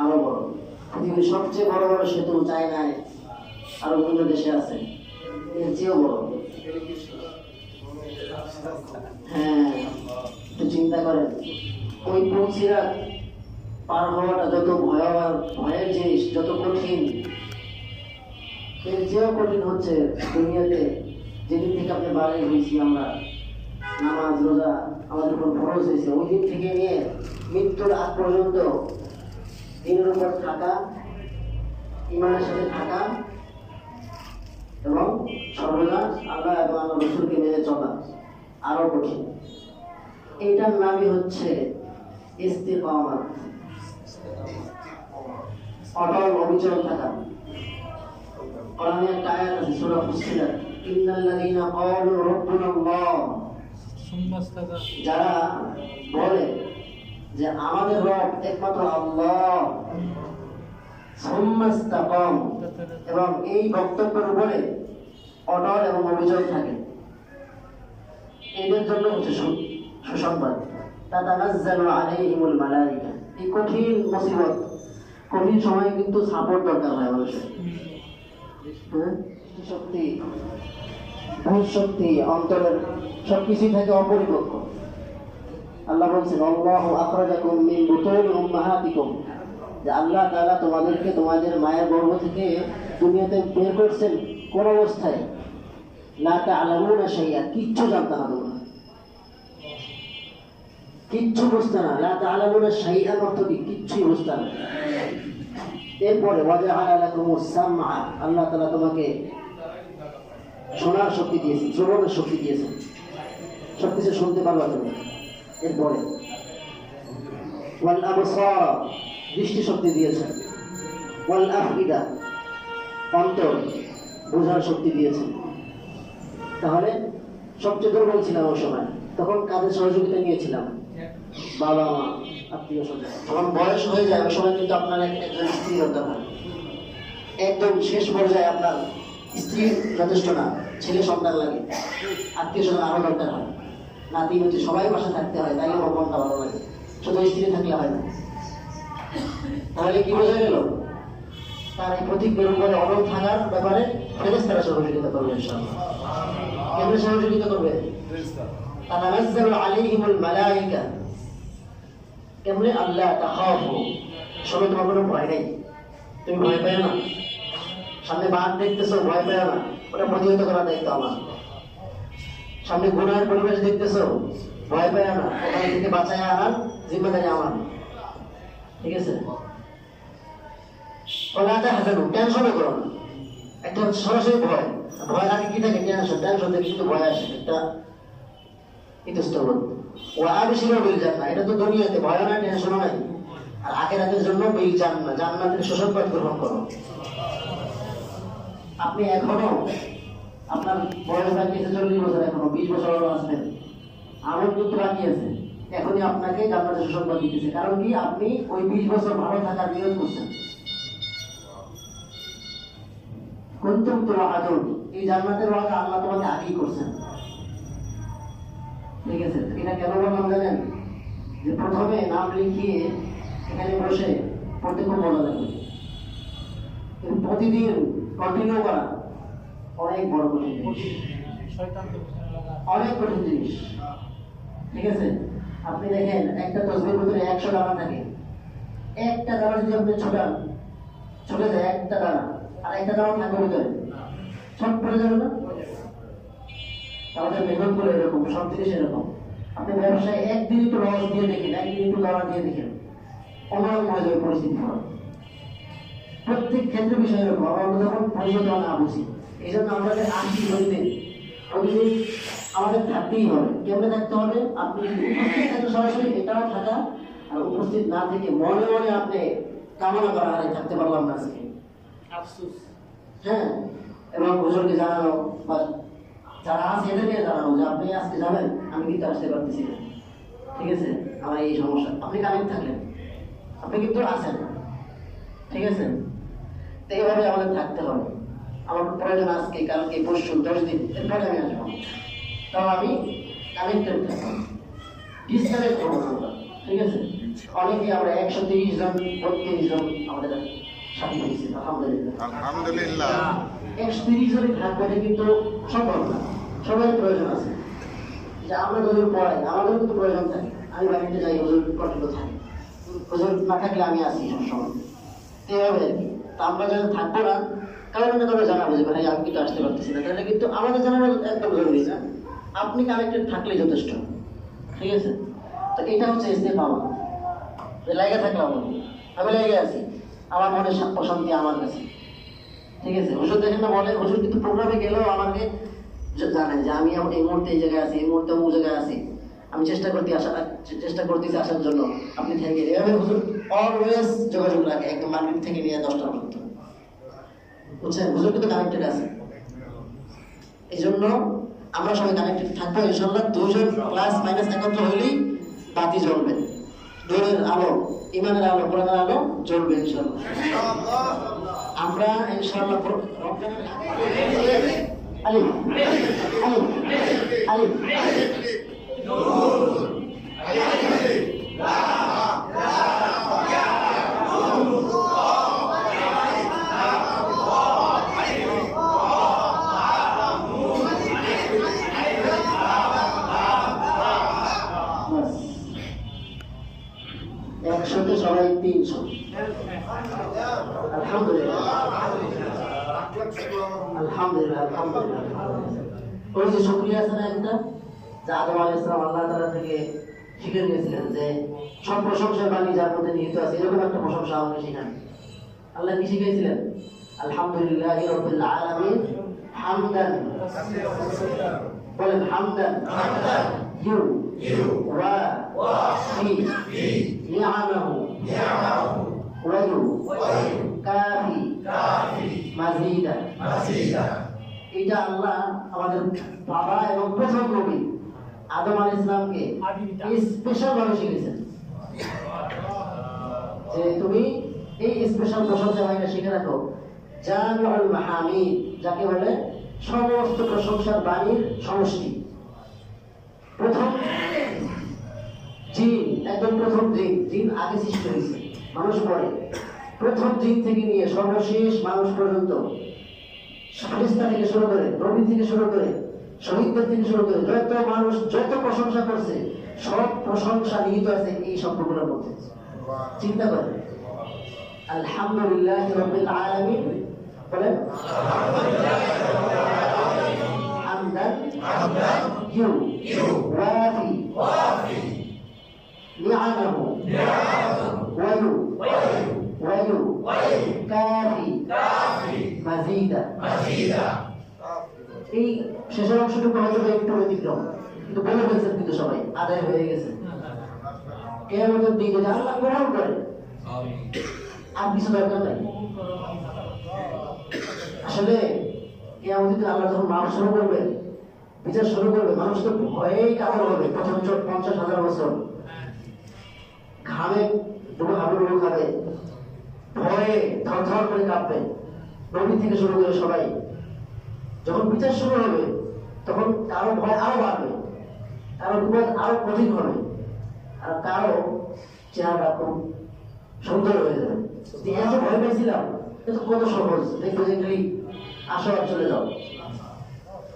আরো বড়। পৃথিবীর সবচেয়ে বড় বড় সেতু চায়নায় আরো বিভিন্ন দেশে আছে, এর চেয়েও বড়। হ্যাঁ, একটু চিন্তা করেন, ওই পুলসিরাত পার হওয়াটা যত ভয়াবহ, ভয়ের জিনিস, যত কঠিন, এর চেয়েও কঠিন হচ্ছে দুনিয়াতে যেদিন থেকে আপনি বাড়ি হয়েছি আমরা, নামাজ রোজা আমাদের উপর ফরজ হয়েছে, ওই দিন থেকে নিয়ে মৃত্যুর আগ পর্যন্ত দিনের উপর থাকা, ইমানের সাথে থাকা এবং সর্বদা আল্লাহ এবং আল্লাহ রসুলকে মেনে চলা আরো কঠিন। এইটার নামই হচ্ছে ইস্তিকামাত, অটল অবিচল থাকা। কোরআনে একটা আয়াত আছে সূরা ফুসসিলাত, ইন্নাল্লাযীনা ক্বালু রাব্বুনাল্লাহ, যারা বলে যে আমাদের রব একমাত্র আল্লাহ, সুম্মা ইসতাকামু, এবং এই বক্তব্যের উপরে অটল এবং অবিচল থাকে, এদের জন্য হচ্ছে সুসংবাদ। তাতানাজ্জালু আলাইহিমুল মালায়েকা, এই কঠিন মুসিবত, কঠিন সময়ে কিন্তু সাপোর্ট দরকার হয় মানুষের। শক্তি, ভূত শক্তি, অন্তরের সবকিছুই থাকে অপরিপক্ক। আল্লাহ বলছেন আল্লাহু আখরাজাকুম মিন বুতুনি উম্মাহাতিকুম, যে আল্লাহ তাআলা তোমাদেরকে তোমাদের মায়ের গর্ভ থেকে দুনিয়াতে বের করছেন কোন অবস্থায়? লা তা'লামুনা শাইআ, কিচ্ছু জানতে না তোমরা, কিচ্ছু বুঝতে না। লা তা'লামুনা শাইআ অর্থ কি? কিচ্ছুই বুঝতে না। এরপরে ওয়াজআলা লাকুমুস সামআ, আল্লাহ তাআলা তোমাকে শোনার শক্তি দিয়েছেন, শ্রবণের শক্তি দিয়েছেন, সবকিছু শুনতে পারবা তুমি। এরপরে ওয়াল আবসার, দৃষ্টি শক্তি দিয়েছেন। ওয়াল আফইদা, অন্তর বোঝার শক্তি দিয়েছেন। তাহলে সবচেয়ে দুর্বল ছিলাম ওই সময়, তখন কাদের সহযোগিতা নিয়েছিলাম? বাবা মা, আত্মীয় স্বজন। যখন বয়স হয়ে যায় ওই সময় কিন্তু আপনার একজন স্ত্রী দরকার হয়। একদম শেষ পর্যায়ে আপনার স্ত্রী যথেষ্ট না, ছেলে সন্তান লাগে, আত্মীয় স্বজন আরো দরকার হয়, নাতি নাতি সবাই পাশে থাকতে হয়, তাই আমার মনটা ভালো লাগে। শুধু স্ত্রী থাকলে হয় না। তাহলে কি বোঝা গেল? তার এই প্রতিজ্ঞার উপরে অটল থাকার ব্যাপারে ফেরেশতারা সহযোগিতা করবে ইনশাআল্লাহ। কেমনে সহযোগিতা করবে? তানাজ্জালু আলাইহিমুল মালায়েকা, কেমনে? আল্লাহ তাখাফু, শোনো তোমার কোনো ভয় নেই, তুমি ভয় পেও না। সামনে বাঘ দেখতেছো, ভয় পেও না, ওটা প্রতিহত করার দায়িত্ব আমার। সামনে গুনাহের পরিবেশ দেখতেছো, ভয় পেও না, ওখান থেকে বাঁচায় আনার জিম্মেদারি আমার। ঠিক আছে? টেনশনও করো না। একটা সরাসরি ভয়, ভয় আগে কি থাকে? টেনশন, টেনশন থেকে কিন্তু ভয় আসে একটা ইতস্তবোধ। ও আবিশিরও বিল জান্নাহ, এটা তো দুনিয়াতে ভয় না, টেনশনও নাই। আর আখিরাতের জন্য বিল জান্নাহ, জান্নাতের সুসংবাদ গ্রহণ করো। আপনি এখনো, আপনার বয়স বাকি আছে 40 বছর, এখনো 20 বছর আরো আসবেন, আমার কিন্তু বাকি আছে। এখনই আপনাকে জান্নাতের সুসংবাদ দিতেছে। কারণ কি? আপনি ওই 20 বছর ভালো থাকার নিয়ত করছেন। কুনতুম তুআদুন, এই জান্নাতের ওয়াদা আল্লাহ তোমাকে আগেই করছেন। ঠিক আছে? এটা কেন বললাম জানেন? যে প্রথমে নাম লিখিয়ে এখানে বসে পড়তে খুব ভালো লাগে, কিন্তু প্রতিদিন কন্টিনিউ করা অনেক বড় কঠিন জিনিস, অনেক কঠিন জিনিস। ঠিক আছে? আপনি দেখেন একটা তসবির ভিতরে 100 দানা থাকে, একটা দানা যদি আপনি ছোটান, ছুটে যায় একটা দানা, আর একটা দানা থাকবে ভিতরে, ছট পড়ে যাবে না? আমাদের মেহনত করে এরকম, সব জিনিস এরকম। আপনি ব্যবসায় একদিন একটু লস দিয়ে দেখেন, একদিন একটু দানা দিয়ে দেখেন, অন্যরকম হয়ে যাবে পরিস্থিতি। প্রত্যেক ক্ষেত্রে বিষয় এরকম। আমরা যখন পরিবর্তন না বুঝি, এই জন্য আমাদের আশি প্রতিদিন আমাদের থাকতেই হবে। কেমনে থাকতে হবে? আপনি সরাসরি এটাও থাকা, আর উপস্থিত না থেকে মনে মনে আপনি কামনা করা, হারে থাকতে পারলাম না আজকে, আফসোস। হ্যাঁ, এবং হুজুরকে জানানো বা যারা আছে এদেরকে জানানো যে আপনি আজকে যাবেন, আমি কিন্তু আসতে পারতেছি না, ঠিক আছে, আমার এই সমস্যা। আপনি কানেক্ট থাকলেন, আপনি কিন্তু আছেন, ঠিক আছে? তো এইভাবে আমাদের থাকতে হবে। আমার প্রয়োজন আজকে, কালকে, পরশু, 10 দিন, এরপরে আমি আসবো, তাও আমি কানেক্টেড থাকবো, ডিসকানেক্ট করবো না, ঠিক আছে? অনেকে আমরা 130 জন 32 জন আমাদের সাথী হয়েছে আলহামদুলিল্লাহ। 130 জনই থাকবে এটা কিন্তু সম্ভব না, সবাই প্রয়োজন আছে। যে আমরা যদি পড়াই আমাদেরও কিন্তু প্রয়োজন থাকে। আমি বাড়িতে যাই, হুজুর কন্ট্রোল থাকে, হুজুর না থাকলে আমি আসি সবসময়, এভাবে আর কি। তা আমরা যখন থাকবো না কারণ আমরা জানাবো যে ভাই আমি কিন্তু আসতে পারতেছি না, তাহলে কিন্তু আমাদের জানানো একদম জরুরি না। আপনি কানেক্টেড থাকলেই যথেষ্ট, ঠিক আছে? তো এটা হচ্ছে ইস্তেকামা। লাইগা থাকলাম আমি লেগে আছি, আমার মনে প্রশান্তি আমার কাছে, ঠিক আছে? হুজুর দেখেন না বলে, হুজুর কিন্তু প্রোগ্রামে গেলেও আমাকে জানেন যে আমি এই মুহূর্তে এই জায়গায় আছি, এই মুহূর্তে অমুক জায়গায় আছি, আমি চেষ্টা করতেছি আসার জন্য, আপনি থেকে এভাবে হুজুর অলওয়েজ যোগাযোগ রাখে, একদম মার্কেট থেকে নিয়ে 10টা পর্যন্ত, বুঝছেন? হুজুর কিন্তু কানেক্টেড আছে। এই জন্য আমরা সবাই কানেক্টেড থাকবো ইনশাল্লাহ। 2 জন প্লাস মাইনাস একত্র হলেই বাতি জ্বলবে, নূরের আলো, ইমানের আলো, কোরআনের আলো জ্বলবে ইনশাল্লাহ। আমরা ইনশাল্লাহ আলিফ আলিফ আলিফ একসাথে সবাই 300 আলহামদুলিল্লাহ আলহামদুলিল্লাহ আলহামদুলিল্লাহ। ওই যে শুকরিয়া আছে না একটা, যে আদম আলাইহিস সালাম আল্লাহ তাআলা থেকে শিখে নিয়েছিলেন যে সব প্রশংসার বাণী যার মধ্যে নিহিত আছে, এরকম একটা প্রশংসা আমাকে শিখান। আল্লাহ কি শিখিয়েছিলেন? আলহামদুলিল্লাহি রাব্বিল আলামিন হামদান, বলেন হামদান ইউ ওয়া ফি নি'মাহু ওয়া কাফি মাজিদা। এটা আল্লাহ আমাদের বাবা এবং প্রথম নবী আদম আলাইহিস সালামকে স্পেশাল ভাবে শিখিয়েছেন যে তুমি এই স্পেশাল প্রশংসা বাণীটা শিখে রাখো। জামিউল মাহামিদ যাকে বলে সমস্ত প্রশংসার বাণীর সমষ্টি। প্রথম জিন, একদম প্রথম জিন আগে সৃষ্টি হয়েছে, মানুষ পরে। প্রথম জিন থেকে নিয়ে সর্বশেষ মানুষ পর্যন্ত, ফেরেশতা থেকে শুরু করে, নবী থেকে শুরু করে, শহীদদের থেকে শুরু করে যত মানুষ যত প্রশংসা করছে, সব প্রশংসা নিহিত আছে এই শব্দগুলোর মধ্যে। চিন্তা করেন, আলহামদুলিল্লাহি রাব্বিল আলামিন, বলেন হামদান ইউওয়াফি নি'মাহু ওয়া কাফি মাজিদা। এই শেষের অংশটুকু হয়তো একটু ব্যতিক্রম, কিন্তু বলে ফেলছেন কিন্তু সবাই, আদায় হয়ে গেছে। কিয়ামতের দিন যদি আল্লাহ গ্রহণ করে আর কিছু দরকার নাই। আসলে কিয়ামতের দিন আল্লাহ যখন মাপ শুরু করবে, বিচার শুরু করবে, মানুষ তো ভয়েই কাতর হবে। প্রথম 50,000 বছর ঘামে হাবুডুবু খাবে, ভয়ে থরথর করে কাঁপবে, নবী থেকে শুরু করে সবাই। যখন বিচার শুরু হবে তখন কারো ভয় আরো বাড়বে, কারো বিপদ আরো কঠিন হবে, আর কারো চেহারা খুব সুন্দর হয়ে যাবে। এত ভয় পেয়েছিলাম, কিন্তু কত সহজ, দেখবো যে খালি আসো আর চলে যাও।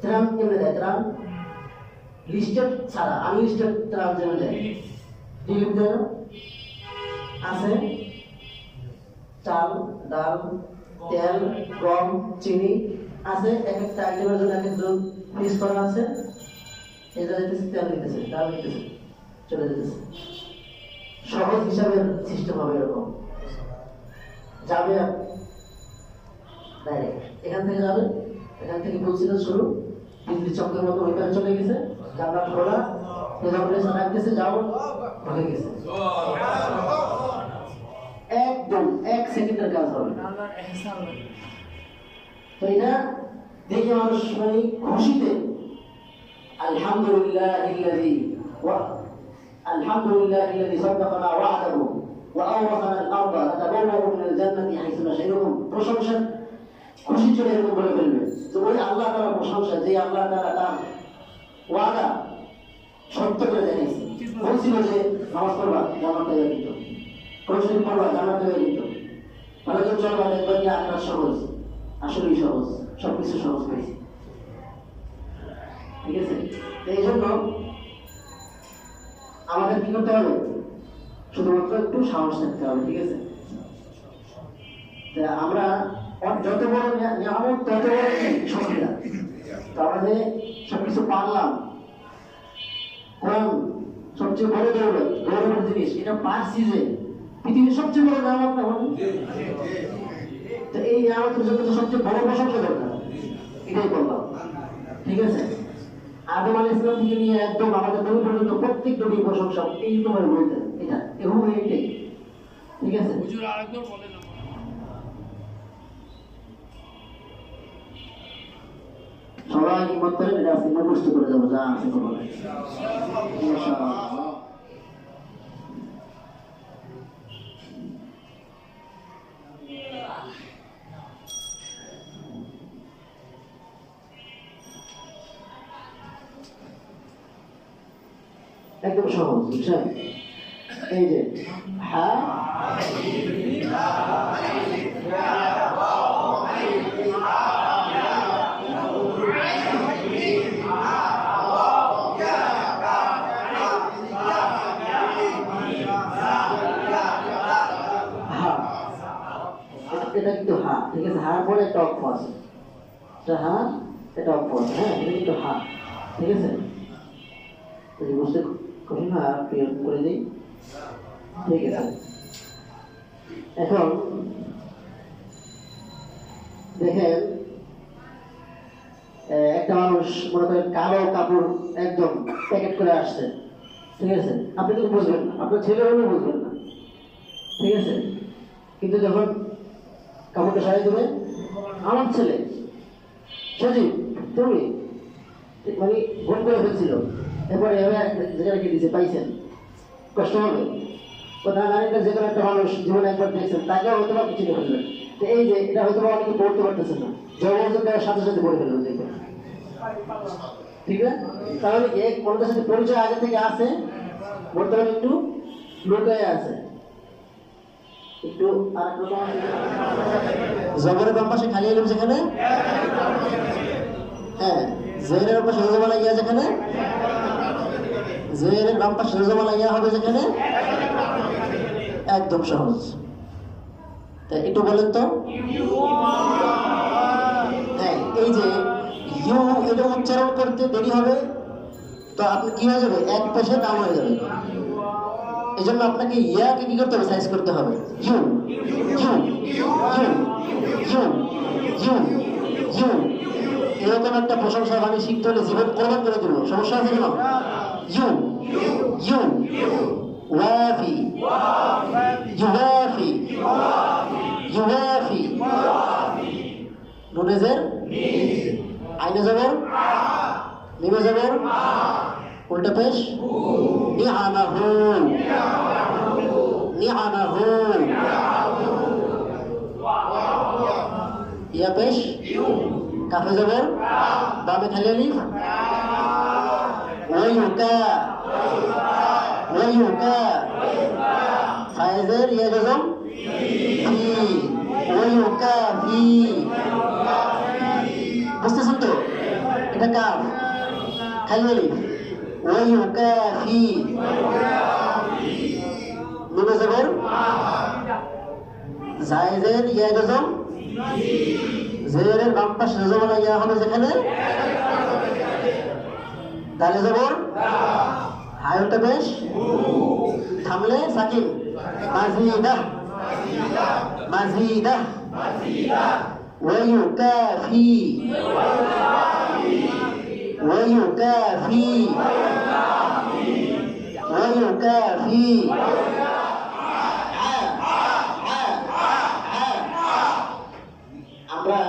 ত্রাণ কেমনে দেয়? ত্রাণ লিস্টেড ছাড়া, আমি লিস্টেড ত্রাণ জেনে দেয়, রিলিফ দেয় না? আছে চাল, ডাল, তেল, গম, চিনি আছে, এক একটা আইটেমের জন্য এক একজন ফিক্স করা আছে। এটা দিতেছে, তেল দিতেছে, ডাল দিতেছে, চলে যেতেছে। সহজ হিসাবের সিস্টেম হবে এরকম। যাবে ডাইরেক্ট এখান থেকে যাবে, এখান থেকে বলছিল শুরু, দিল্লি চক্রের মতো ওই পারে চলে গেছে, জানলা খোলা, রাখতেছে, যাও, ঢুকে গেছে। একদম 1 সেকেন্ডের কাজ হবে। তো এটা দেখে মানুষ মানে খুশিতে আলহামদুলিল্লাহিল্লাযী সাদাকানা ওয়া'দাহু ওয়া আওরাসানা আল-আরদা নাতাবাওয়াউ মিনাল জান্নাতি হাইসু নাশা। এরকম প্রশংসা খুশি চলে এরকম বলে ফেলবে যে ওই আল্লাহ তাআলার প্রশংসা, যে আল্লাহ তাআলা তার ওয়াদা সত্য করে দেখিয়েছে। বলছিল যে নামাজ পড়বা জান্নাত হয়ে দিত, কোরআন শরীফ পড়বা জান্নাত হয়ে দিত, ভালো করে চলবা দেখবা কি আখেরাত সহজ, আসলেই সহজ, সবকিছু সহজ হয়েছে। ঠিক আছে, এই জন্য আমাদের কি করতে হবে, শুধুমাত্র একটু সাহস থাকতে হবে। ঠিক আছে, আমরা যত বড় নিয়ামত তত বড় সুবিধা। তাহলে সবকিছু পারলাম, কোরআন সবচেয়ে বড় গৌরবের জিনিস, এটা পারছি যে পৃথিবীর সবচেয়ে বড় নিয়ামত না হল, তো এই নিয়ামতের জন্য তো সবচেয়ে বড় প্রশংসা দরকার, এটাই বললাম। ঠিক আছে, আদম আলাইহিস সালাম থেকে নিয়ে একদম আমাদের নবী পর্যন্ত প্রত্যেক নবীর প্রশংসা এই তোমার বলতেন, এটা এভাবে এইটাই। ঠিক আছে, হুজুর আরেকবার বলেন। সবাই হিম্মত করেন, এটা আজকে মুখস্থ করে যাবো যা আছে করবো। একদম সহজ, বুঝছেন? এই যে হা এটা কিন্তু হা। ঠিক আছে, হার পরে একটা অক্ষ আছে, এটা হা, এটা অক্ষ আছে। হ্যাঁ, এটা কিন্তু হা। ঠিক আছে, বুঝতে কঠিন না, ক্লিয়ার করে দিই। ঠিক আছে, এখন দেখেন একটা মানুষ মনে করেন কালো কাপড় একদম প্যাকেট করে আসছে। ঠিক আছে, আপনি কিন্তু বুঝবেন না, আপনার ছেলে হলেও বুঝবেন না। ঠিক আছে, কিন্তু যখন কাপড়টা সারিয়ে দেবে, আমার ছেলে সজীব তুমি মানে ভুল করে ফেলছিল, এরপরে যেখানে রেখে দিয়েছে পাইছেন, কষ্ট হবে। কোথাও নারীটা যে কোনো একটা মানুষ জীবনে একবার দেখছেন, তাকে হয়তো বা চিনে ফেলবেন। তো এই যে এটা হয়তো অনেকে পড়তে পারতেছে না, জবরদস্ত দেওয়ার সাথে সাথে পড়ে ফেলবেন, দেখবেন। ঠিক আছে, তাহলে এক কোনটার সাথে পরিচয় আগে থেকে আছে, বর্তমানে একটু লুকায় আছে। একটু জবরের বাম পাশে খালি এলাম যেখানে, হ্যাঁ, জেরের পাশে রোজা লাগিয়া যেখানে, জেরের বাম পাশে রোজা লাগিয়া হবে যেখানে, একদম সহজ। তাই একটু বলেন তো, হ্যাঁ, এই যে ইউ, এটা উচ্চারণ করতে দেরি হবে, তো আপনি কি হয়ে যাবে, এক পেশে নাম হয়ে যাবে। এই জন্য আপনাকে ইয়াকে কি করতে হবে, সাইজ করতে হবে। You you you you you you, এরকম একটা প্রশংসা বাণী শিখতে হলে জীবন কোরবান করে দেবো, সমস্যা আছে কেন? ইউ ইউ ওয়াফি ইউওয়াফি ইউওয়াফি, নুনে জের, আইনে জবর, মিমে জবর, উল্টা পেশ, নিআমাহু নিআমাহু, ইয়া পেশ, কাফে জবর, বামে খালি আলিফ, ওয়ায়ুকা ওয়ায়ুকা, ফায়েজের ইয়া জজম ফি, ওয়ায়ুকা ফি। বুঝতেছেন তো, এটা কাফ খালি আলিফ, ওয়ায়ুকা ফি, নুনে জবর, জায়েজের ইয়া জজম, জেরের বাম পাশে জজম ইয়া হবে যেখানে, দালে জবর, হায়টা বেশ, থামলে সাকিন, মাজিদা মাজিদা, ওয়ায়ুকাফি ওয়ায়ুকাফি ওয়ায়ুকাফি। আমরা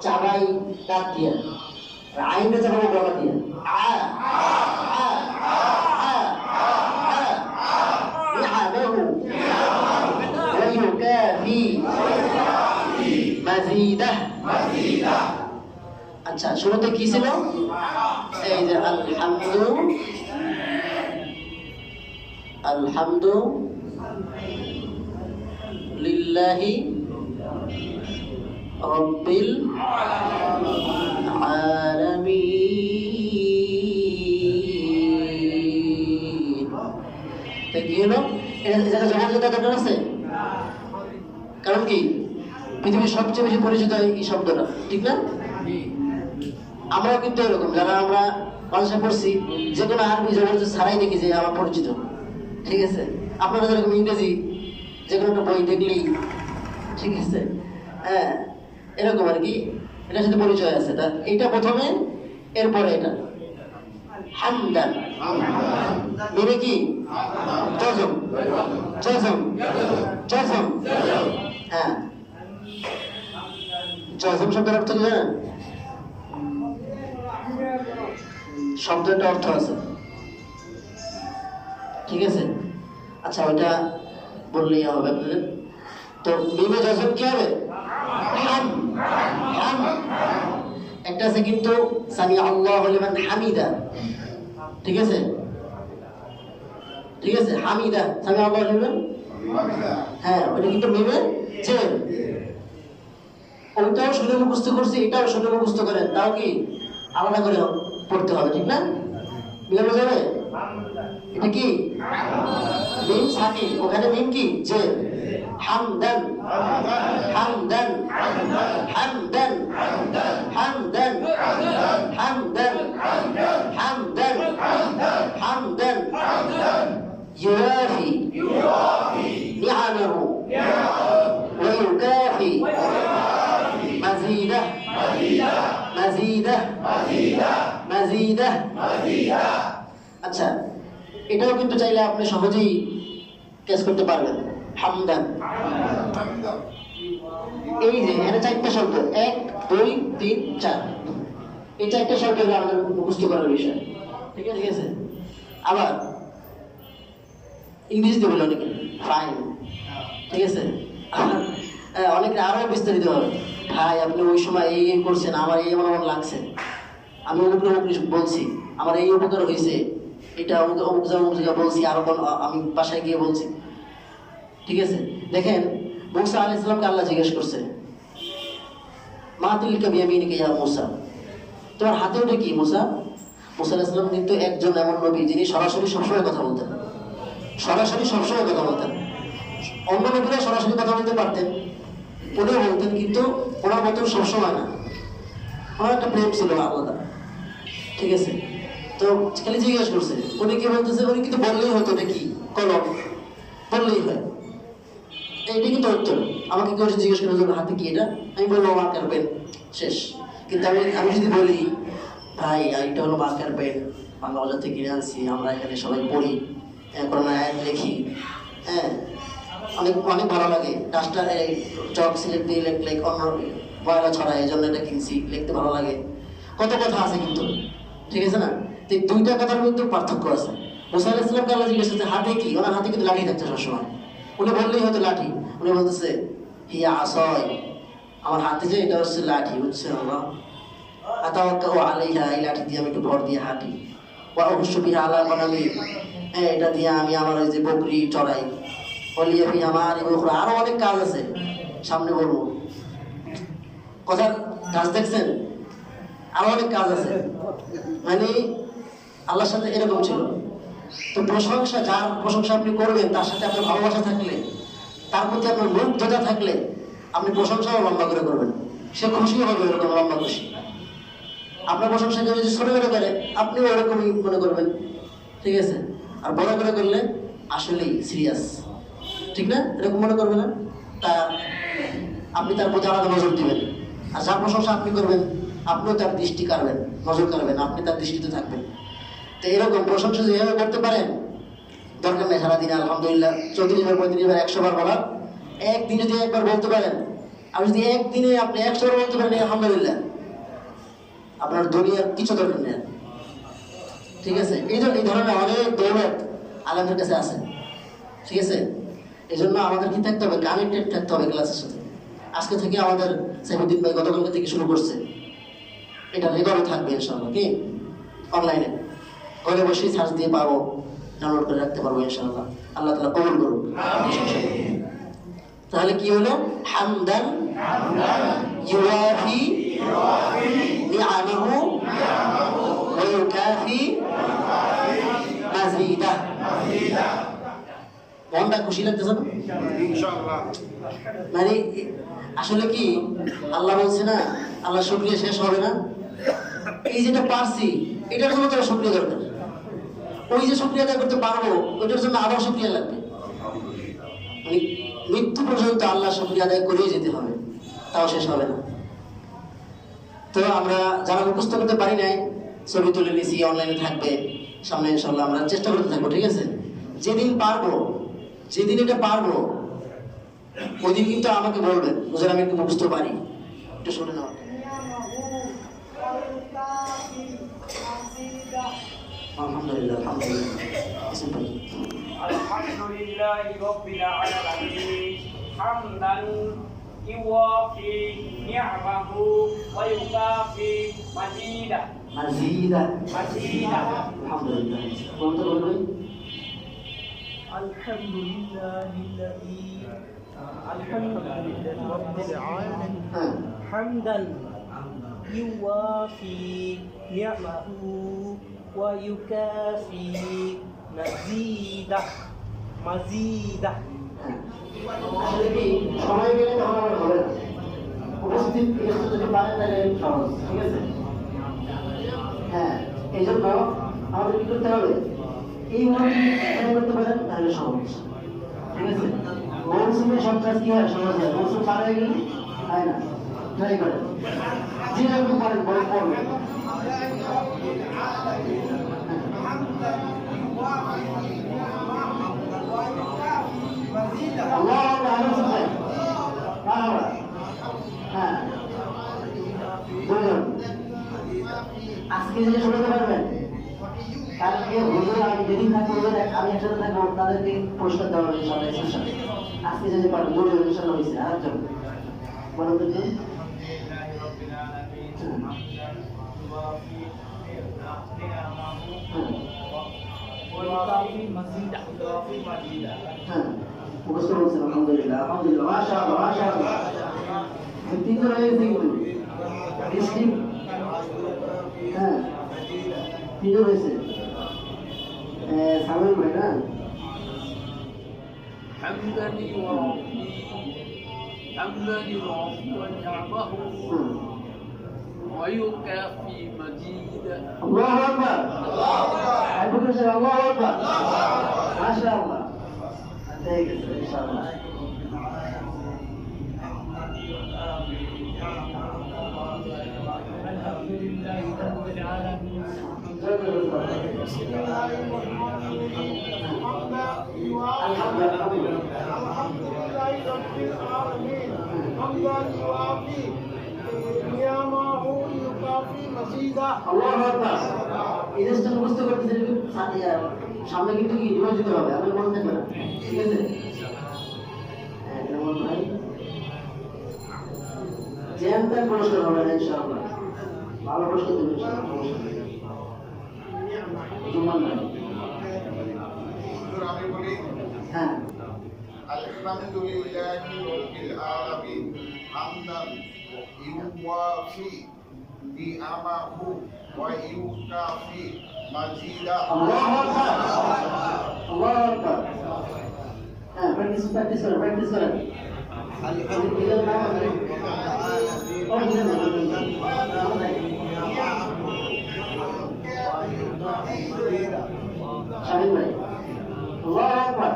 চাবাই কাট দিয়া, আইনটা চাবাবো গলা দিয়া, আচ্ছা, শুরুতে কি ছিল? এই যে আলহামদু আলহামদু লিল্লাহি রব্বিল আলামিন। তো কি হলো? এটা জবাব দিতে দরকার আছে? কারণ কি পৃথিবীর সবচেয়ে বেশি পরিচিত এই শব্দটা, ঠিক না? আমরাও কিন্তু এরকম, যারা আমরা বাংলা পড়ছি, যে কোনো আরবি জবাব ছাড়াই দেখি যে আমার পরিচিত, ঠিক আছে? আপনারা যেরকম ইংরেজি যে কোনো একটা বই দেখলেই, ঠিক আছে, হ্যাঁ, এরকম আর কি, এটার সাথে পরিচয় আছে। তা এইটা প্রথমে, এরপরে এটা হামদান, মেরে কি জজম, জজম, জজম, হ্যাঁ। জজম শব্দের অর্থ কি জানেন? শব্দটা অর্থ আছে, ঠিক আছে? আচ্ছা, ওইটা বললেই হবে আপনাদের। তো মিমে জজম কি হবে? হাম, হাম। একটা আছে কিন্তু সামি আল্লাহু লিমান হামিদা, ঠিক আছে? ঠিক আছে, হামিদা, সামি আল্লাহু লিমান, হ্যাঁ, ওইটা কিন্তু মিমে জের। ওইটাও শুনে মুখস্থ করছি, এটাও শুনে মুখস্থ করেন, তাও কি আলাদা করে পড়তে হবে, ঠিক না? মিলানো যাবে? এটা কি মিম সাকিন, ওখানে মিম কি জের। হামদান, হামদান, হামদান, হামদান, হামদান, হামদান, হামদান, يوافي نعمه ويكافي مزيده مزيده مزيده। আচ্ছা, এটাও কিন্তু চাইলে আপনি সহজেই ক্যাচ করতে পারবেন। হামদান, এই যে এখানে চারটা শব্দ, 1 2 3 4, এই চারটা শব্দ আমাদের মুখস্থ করার বিষয়, ঠিক আছে? ঠিক আছে, আবার ইংরেজিতে বলে অনেকে ফাইন, ঠিক আছে? অনেকে আরো বিস্তারিত হবে, ভাই আপনি ওই সময় এই এই করছেন, আমার এই এমন এমন লাগছে, আমি অমুক অমুক বলছি, আমার এই উপকার হয়েছে, এটা অমুক অমুক জায়গা বলছি, আরো আমি বাসায় গিয়ে বলছি, ঠিক আছে? দেখেন, মুসা আলাইহিস সালামকে আল্লাহ জিজ্ঞেস করছে, মা তিলকা বিয়ামিনিকা ইয়া মুসা, তোমার হাতে ওটা কি মুসা? মুসা আলাইহিস সালাম কিন্তু একজন এমন নবী যিনি সরাসরি সবসময় কথা বলতেন, সরাসরি সবসময় কথা বলতেন। অন্য নবীরা সরাসরি কথা বলতে পারতেন, উনিও বলতেন, কিন্তু ওনার মতন সবসময় না, ওনার একটা প্রেম ছিল আলাদা, ঠিক আছে? তো খালি জিজ্ঞেস করছে, উনি কি বলতেছে, উনি কিন্তু বললেই হতো এটা কি কলম, বললেই হয়, এইটা কিন্তু উত্তর। আমাকে কেউ জিজ্ঞেস করে হাতে কি এটা, আমি বলবো মার্কার পেন, শেষ। কিন্তু আমি যদি বলি ভাই এটা হলো মার্কার পেন, বাংলা বাজার থেকে কিনে আনছি, আমরা এখানে সবাই পড়ি, কোরআন আয়াত লিখি, হ্যাঁ, অনেক অনেক ভালো লাগে, ডাস্টার চক সিলেট দিয়ে লিখলে অন্য ময়লা ছড়ায়, এই জন্য এটা কিনছি, লিখতে ভালো লাগে, কত কথা আছে কিন্তু, ঠিক আছে না? তো এই দুইটা কথার কিন্তু পার্থক্য আছে। মুসা আলাইহিস সালামকে আল্লাহ জিজ্ঞেস করছে হাতে কি, ওনার হাতে কিন্তু লাঠি থাকছে সবসময়, উনি বললেই হয়তো লাঠি, উনি বলতেছে হিয়া আসয়, আমার হাতে যে এটা হচ্ছে লাঠি, বুঝছে আল্লাহ, আতাওয়াক্কাউ আলাইহা, এই লাঠি দিয়ে আমি একটু ভর দিয়ে হাঁটি, ওয়া আহুশু বিহা আলা গনামি, হ্যাঁ, এটা দিয়ে আমি আমার ওই যে বকরি চড়াই, ওলিয়া ফিহা মাআরিব উখরা, আরো অনেক কাজ আছে, সামনে বলবো, কথার কাজ দেখছেন, আরো অনেক কাজ আছে, মানে আল্লাহর সাথে এরকম ছিল। তো প্রশংসা, যার প্রশংসা আপনি করবেন, তার সাথে আপনার ভালোবাসা থাকলে, তার প্রতি আপনার মুগ্ধতা থাকলে, আপনি প্রশংসাও লম্বা করে করবেন, সে খুশি হবে এরকম লম্বা খুশি। আপনার প্রশংসা যদি ছোট করে করে, আপনিও এরকমই মনে করবেন, ঠিক আছে? আর বড় করে করলে আসলেই সিরিয়াস, ঠিক না? এরকম মনে করবে না, তা আপনি তার প্রতি আলাদা নজর দিবেন। আর যার প্রশংসা আপনি করবেন, আপনিও তার দৃষ্টি কাড়বেন, নজর কাড়বেন, আপনি তার দৃষ্টিতে থাকবেন। তো এরকম প্রশংসা যেভাবে করতে পারেন, দরকার নেই সারাদিনে আলহামদুলিল্লাহ 34 বার 35 বার 100 বার বলার, একদিন যদি একবার বলতে পারেন, আর যদি একদিনে আপনি 100 বার বলতে পারেন আলহামদুলিল্লাহ, আপনার দুনিয়ার কিছু দরকার নেই, ঠিক আছে? এই ধরনের অনেক দৌলত আলেমদের কাছে আছে, ঠিক আছে? এই জন্য আমাদের কি থাকতে হবে, কানেক্টেড থাকতে হবে ক্লাসের সাথে। আজকে থেকে আমাদের সাইফুদ্দিন ভাই গতকালকে থেকে শুরু করছে, এটা রেকর্ডও থাকবে ইনশাআল্লাহ, কি অনলাইনে ঘরে বসেই সার্চ দিয়ে পাবো, ডাউনলোড করে রাখতে পারবো ইনশাআল্লাহ। আল্লাহ তাআলা কবুল করুন। তাহলে কি হলো? হামদান ইউআফি নিআমাহু ওয়া ইউকাফি মাজিদাহ। মনটা খুশি লাগতেছে না? ইনশাআল্লাহ। মানে আসলে কি আল্লাহ বলছে না, আল্লাহ শুকরিয়া শেষ হবে না। এই যেটা পারছি এটার জন্য তো শুকরিয়া দরকার। ওই যে শুকরিয়া আদায় করতে পারবো ওইটার জন্য আরো শুকরিয়া লাগবে। মানে মৃত্যু পর্যন্ত আল্লাহ শুকরিয়া আদায় করেই যেতে হবে, তাও শেষ হবে না। তো আমরা যারা মুখস্থ করতে পারি নাই ছবি তুলে নিয়েছি, অনলাইনে থাকবে, সামনে ইনশাআল্লাহ আমরা চেষ্টা করতে থাকবো, ঠিক আছে? যেদিন পারবো, যেদিন এটা পারবো ওই দিন কিন্তু আমাকে বলবেন বুঝলেন আমি একটু মুখস্থ পারি, একটু শুনে নাও। আলহামদুলিল্লাহ আলহামদুলিল্লাহি রাব্বিল আলামিন হামদান ইউওয়াফি নি'মাহু ওয়া ইউকাফি মাজিদা। আলহামদুলিল্লাহ বলতে বলবেন। আলহামদুলিল্লাহি রাব্বিল আলামিন হামদান ইউওয়াফি নি'মাহু ওয়া ইউকাফি মাজিদাহ। আসলে কি সময় গেলে তখন আমার হবে না, উপস্থিত যদি পারেন তাহলে সহজ, ঠিক আছে? হ্যাঁ, এই জন্য আমাদের কি করতে হবে, এই মনে করতে পারেন তাহলে সহজ, ঠিক আছে? মৌসুমে সব কাজ কি হয় সহজ হয়, মৌসুম পার হয়ে গেলে হয় না। ট্রাই করেন, যেরকম পারেন বই পড়বেন। আজকে যে শুনতে পারবেন, কালকে হুজুর আমি যেদিন থাকবো আমি একসাথে থাকবো, তাদেরকে পুরস্কার দেওয়া হবে ইনশাআল্লাহ। আজকে যে পারবেন হুজুর ইনশাআল্লাহ হয়েছে। আরেকজন বলুন তো মুখস্থ বলছেন। আলহামদুলিল্লাহ আলহামদুলিল্লাহ মাশাআল্লাহ মাশাআল্লাহ। তিনজন হয়েছে কিন্তু হ্যাঁ তিনজন হয়েছে। সামিল ভাই না হামদান ইউওয়াফি নি'মাহু ওয়া ইউকাফি মাজিদা। আল্লাহু আকবার আল্লাহু আকবার মাশাআল্লাহ। ঠিক আছে ইনশাআল্লাহ। আলহামদুলিল্লাহি রাব্বিল আলামিন সামনে কিন্তু কি ডিমান্ড দিতে হবে, আমি মনে থাকবে না, ঠিক আছে? জ্যামদার পুরস্কার হবে না ইনশাআল্লাহ, ভালো পুরস্কার দেবে ইনশাআল্লাহ। আমি বলি হ্যাঁ আলহামদুলিল্লাহি রাব্বিল আলামিন হামদান ইউওয়াফি নি'মাহু ওয়া ইউকাফি মাজিদা। আল্লাহু আকবার আল্লাহু আকবার। হ্যাঁ প্র্যাকটিস করেন। আলহামদুলিল্লাহ শাহিদ ভাই আল্লাহু আকবার।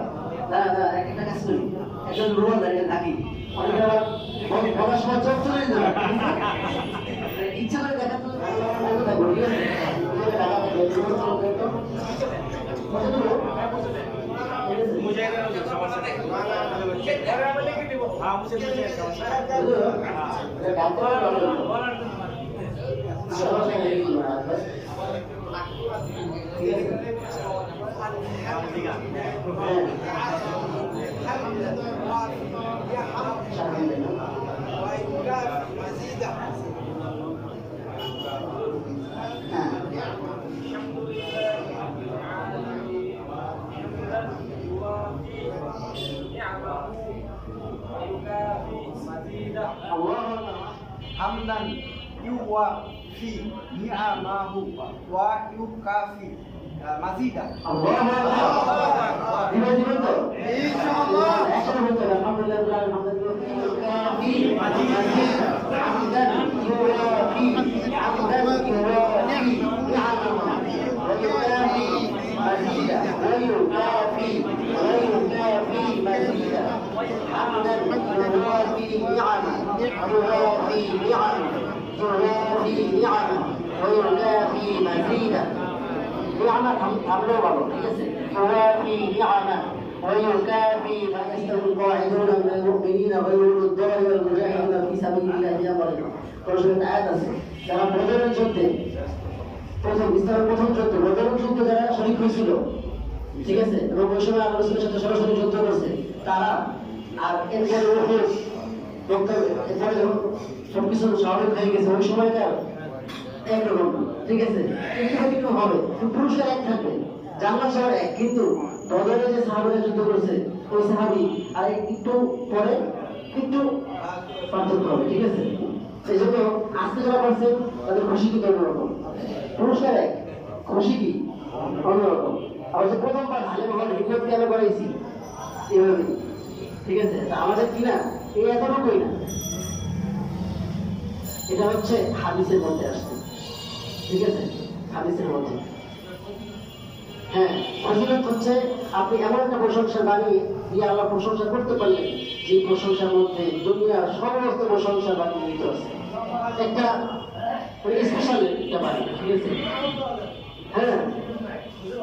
দাদা একটা কাজ করি, একজন রোল দাঁড়িয়ে থাকি, অনেকে আবার বলার সময় চোখ চলে যাবে, ইচ্ছা করে দেখা তো থাকবো, ঠিক আছে? نعمه ويكافئ مزيده আল্লাহু আকবার। حمدا يوافي نعمه ويكافئ مزيدا আল্লাহু আকবার। দিবেন তো? ইনশাআল্লাহ। একসাথে বলতে হবে, আলহামদুলিল্লাহ রাব্বিল আলামিন হামদান ইউকাফি মাজিদা হামদান ইউকাফি হামদান ইউকাফি নি'মাহু ويكافي مزيدا ويكافي مزيدا حمدا يوافي نعمه يوافي نعمه يوافي نعمه ويكافي مزيدا نعمة حمله بابا يوافي نعمه ويكافي ما يستوي القاعدون من المؤمنين غير الضال والمجاهدون في سبيل الله أمرهم প্রশ্নের আয়াত আছে যারা বদরের যুদ্ধে প্রথম ইসলামের প্রথম যুদ্ধ বদরের যুদ্ধে যারা শরীক হয়েছিল, ঠিক আছে, এবং ওই সময় আল্লাহ রাসূলের সাথে সরাসরি যুদ্ধ করছে তারা, আর এরপরে উহুদ এরপরে যখন সবকিছু স্বাভাবিক হয়ে গেছে ওই সময়কার একরকম, ঠিক আছে, একটু হবে পুরুষের এক থাকবে, জান্নাত সবার এক, কিন্তু বদরে যে সাহাবীরা যুদ্ধ করেছে ওই সাহাবী আর একটু পরে একটু পার্থক্য হবে, ঠিক আছে। এই জন্য আজকে যারা করছে তাদের খুশি কিন্তু অন্যরকম, পুরুষের এক, খুশি কি অন্যরকম। আবার যে প্রথমবার ভালো ভালো হিম্মত দিয়ে আমরা করাইছি এভাবে, ঠিক আছে, তা আমাদের কি না এই এতটুকুই না, এটা হচ্ছে হাদিসের মধ্যে আসছে, ঠিক আছে, হাদিসের মধ্যে। হ্যাঁ, ফজিলত হচ্ছে আপনি এমন একটা প্রশংসা বানিয়ে দিয়ে আল্লাহ প্রশংসা করতে পারলেন যে প্রশংসার মধ্যে দুনিয়ার সমস্ত প্রশংসা বানিয়ে নিতে আছে একটা স্পেশাল একটা বাড়ি, ঠিক আছে। হ্যাঁ,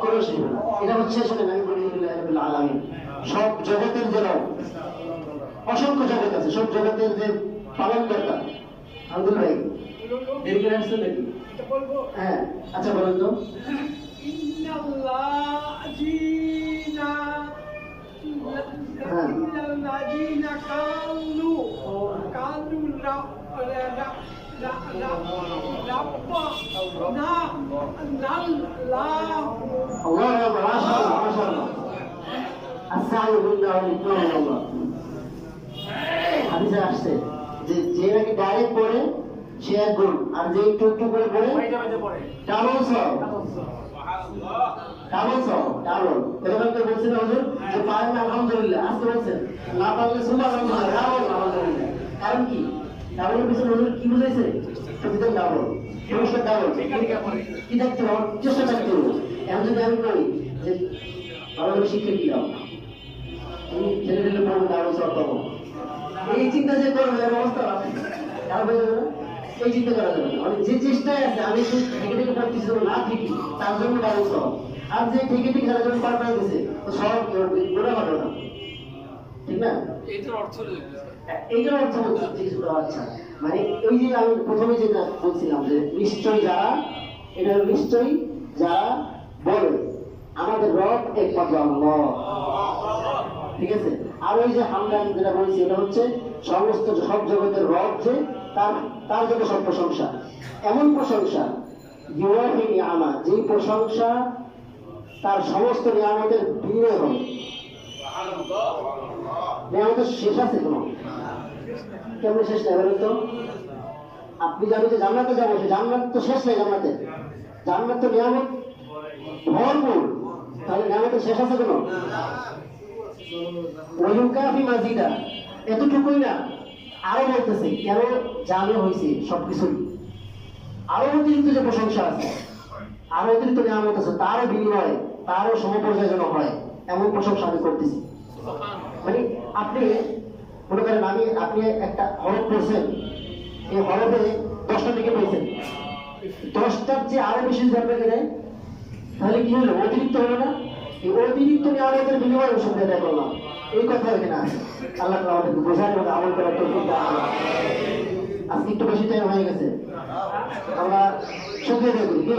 কোনো সেই না, এটা হচ্ছে আসলে আমি বলি রাব্বিল আলামিন, সব জগতের যে রব, অসংখ্য জগৎ আছে, সব জগতের যে পালনকর্তা। আব্দুল ভাই দেরি করে আসছে নাকি? হ্যাঁ, আচ্ছা বলেন তো। إن الذين الله أكبر، ما شاء الله ما شاء الله. السعي بالله والإكرام من الله. হাদিসে আসছে যে যে নাকি ডাইরেক্ট পড়ে সে এক গুণ, আর যে একটু একটু করে পড়ে ডাবল সব, ডাবল সব, ডাবল। এরকম করে বলছেন হুজুর যে পারেন না আলহামদুলিল্লাহ, আজকে বলছেন না পারলে সুবহানাল্লাহ, ডাবল আলহামদুলিল্লাহ। কারণ কি ডাবলের পিছনে হুজুর কি বুঝাইছে? প্রতিদিন ডাবল, পুরস্কার ডাবল। কি দেখতে হবে? চেষ্টা করতে হবে। এখন যদি আমি করি যে ভালো শিক্ষা কি দাও, তুমি ছেলে ছেলে পড়বো ডাবল সব পাবো, এই চিন্তা যে করবে এর অবস্থা আছে, খারাপ হয়ে যাবে না? এই চিন্তা করা যাবে না। মানে যে চেষ্টায় আছে আমি একটু থেকে থেকে প্র্যাকটিস করবো না ঠিকই, তার জন্য ডাবল সব। আর যে থেকে থেকে যারা যখন পার পাই দিচ্ছে তো সব গোড়া হবে না, ঠিক না? এটার অর্থ এইটার অর্থ হচ্ছে কিছুটা, আচ্ছা, মানে ওই যে আমি প্রথমে যেটা বলছিলাম যে নিশ্চয়ই যারা, এটা নিশ্চয়ই যারা বলে আমাদের রব একমাত্র আল্লাহ, ঠিক আছে। আর ওই যে হামদান যেটা বলছি এটা হচ্ছে সমস্ত সব জগতের রব, যে তার জন্য সব প্রশংসা, এমন প্রশংসা ইউয়াফি নিয়ামা, যে প্রশংসা তার সমস্ত নিয়ামতের বিনিময় হবে। নিয়ামতের শেষ আছে কোনো? কেমন শেষ নেই বলেন তো? আপনি জানেন যে জান্নাতে যাবো, সে জান্নাত তো শেষ নেই, জান্নাত তো নিয়ামত ভরপুর, তাহলে নিয়ামতের শেষ আছে কোনো? ওয়ায়ুকাফি মাজিদা, এতটুকুই না, আরো বলতেছে কেন জানে হয়েছে সবকিছু, আরো অতিরিক্ত যে প্রশংসা আছে, আরো অতিরিক্ত নিয়ামত আছে, তারও বিনিময়ে তারও সমপর্যায় যেন হয় এমন প্রশংসা আমি করতেছি। মানে আপনি মনে করেন আপনি একটা হরফ পড়ছেন, এই হরফে 10টা দিকে পেয়েছেন, 10টার যে আরো বেশি যদি আপনাকে দেয় তাহলে কি হলো? অতিরিক্ত হলো না? এই অতিরিক্ত নিয়ামতের বিনিময়ে ওষুধ আদায় করলাম, এই কথা এখানে আছে। আল্লাহ তাআলা আমাদেরকে বোঝার এবং আমল করার তৌফিক দান করুন। আজকে একটু বেশি টাইম হয়ে গেছে, আমরা শুকিয়ে দেখি কি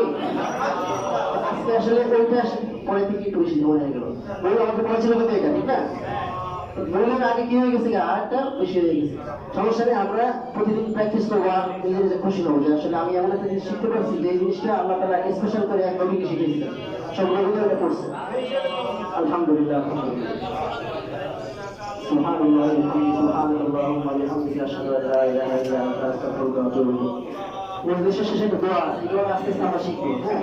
আজকে আসলে ওইটা পরে থেকে একটু বেশি সময় হয়ে গেল। বলে আমাকে বলেছিল কিন্তু এটা ঠিক না, বললেন আগে কি হয়ে গেছে, আরেকটা বেশি হয়ে গেছে। সমস্যা নেই, আমরা প্রতিদিন প্র্যাকটিস করবো আর নিজে নিজে খুশি হবো যে আসলে আমি এমন একটা জিনিস শিখতে পারছি যে এই জিনিসটা আল্লাহ তাআলা স্পেশাল করে এক নবীকে শিখিয়েছিলেন, সব নবীরা এটা করছে। আলহামদুলিল্লাহ, আলহামদুলিল্লাহ। বিহামদিকা আশহাদু আল লা ইলাহা ইল্লা আনতা আস্তাগফিরুকা ওয়া আতুবু ইলাইক। ওই দেশের শেষে একটা দোয়া, এই দোয়া আস্তে আস্তে আমরা শিখবো, হ্যাঁ।